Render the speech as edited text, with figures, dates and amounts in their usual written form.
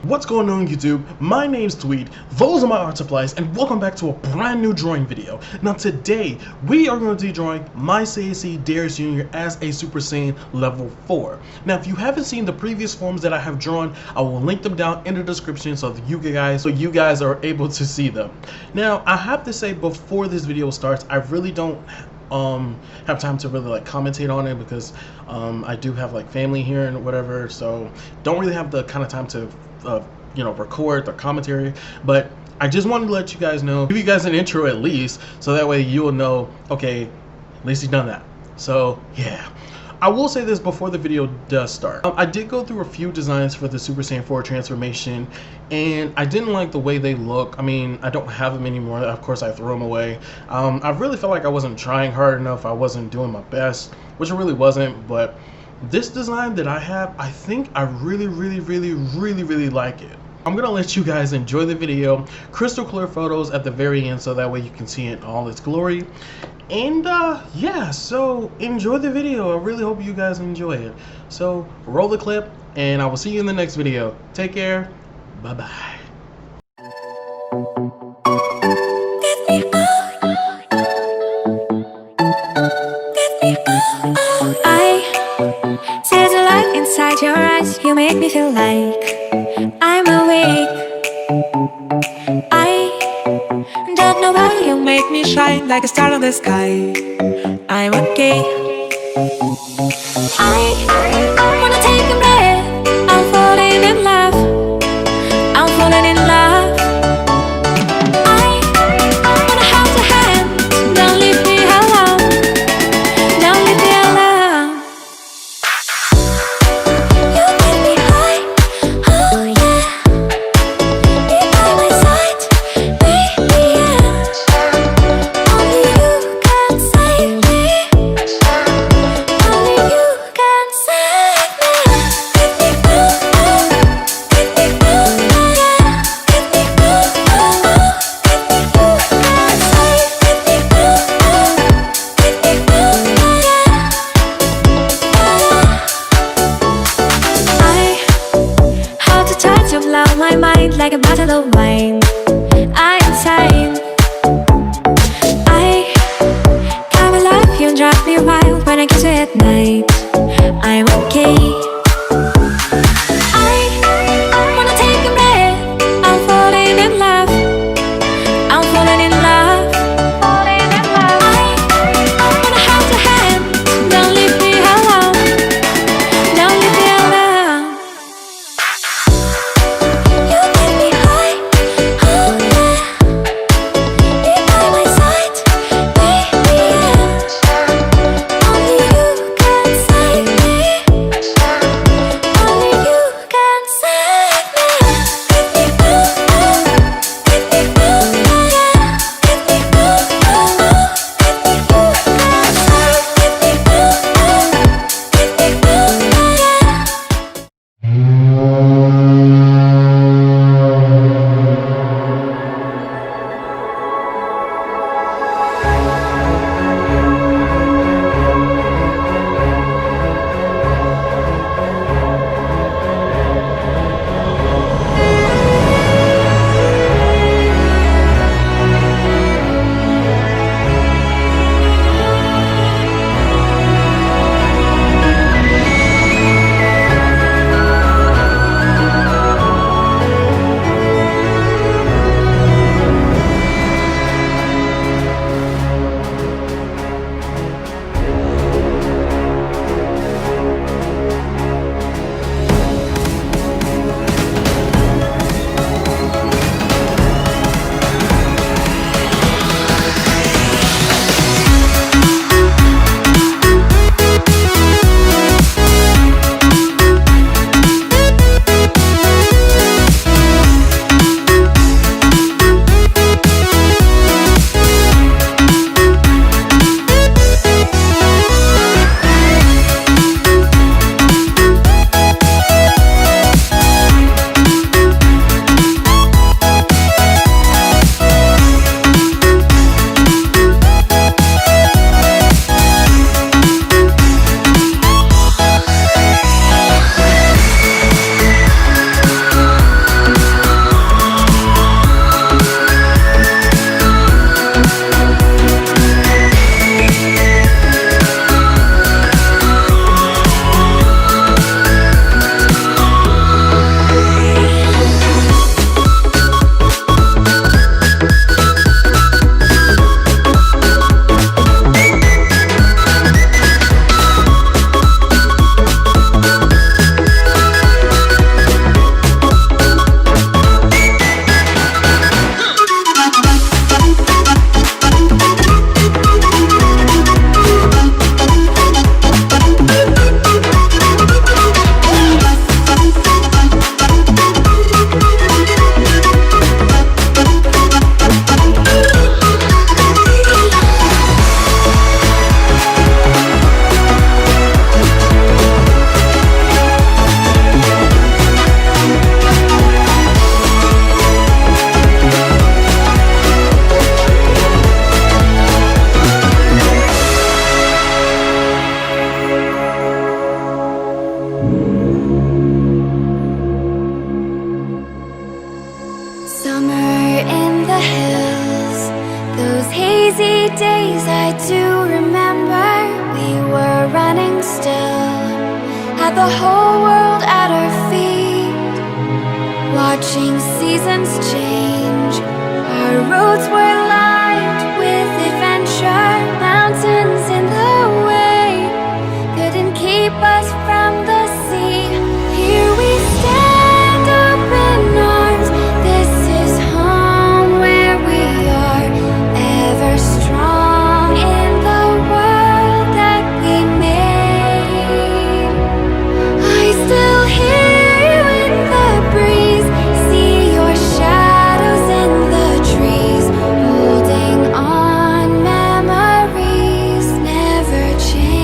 What's going on YouTube? My name's Tweed, those are my art supplies, and welcome back to a brand new drawing video. Now today, we are going to be drawing my Sayian Darrius Jr. as a Super Saiyan level 4. Now if you haven't seen the previous forms that I have drawn, I will link them down in the description so that you guys are able to see them. Now I have to say before this video starts, I really don't have time to really commentate on it because I do have family here and whatever, so don't really have the kind of time to record the commentary. But I just wanted to let you guys know, give you guys an intro at least, so that way you will know, okay, at least he's done that. So yeah, I will say this before the video does start. I did go through a few designs for the Super Saiyan 4 transformation, and I didn't like the way they look. I mean, I don't have them anymore. Of course, I threw them away. I really felt like I wasn't trying hard enough. I wasn't doing my best, which I really wasn't. But this design that I have, I think I really like it. I'm gonna let you guys enjoy the video. Crystal clear photos at the very end, so that way you can see it in all its glory. And yeah, so enjoy the video. I really hope you guys enjoy it. So roll the clip, and I will see you in the next video. Take care. Bye bye. I see the light inside your eyes. You make me feel like I'm awake. I don't know why you make me shine like a star in the sky. I'm okay. I wanna take a breath. I'm falling in love. I'm falling in love. I wanna hold your hand. Don't leave me alone. Don't leave me alone. You make me high. Oh yeah. Be by my side, baby, yeah. Only you can save me. Only you can save me. Get me through, get me through, yeah. Get me through, get me through, get me through, get me through, yeah. I how to try to blow my mind like a bottle of wine. I'm insane. I come alive, you drive me wild when I kiss you at night. I'm okay. I wanna take a breath. I'm falling in love. I'm falling in love. I wanna hold your hand. Don't leave me alone. Don't leave me alone. You make me high. Oh yeah. Be by my side, baby, yeah. Only you can save me. had the whole world at our feet, watching seasons change. Our roads were lined with adventure, mountains in the way couldn't keep us from the sea. Here we stand, open arms. This is home where we are, ever strong in the world that we made. I still hear you in the breeze, see your shadows in the trees, holding on, memories never change.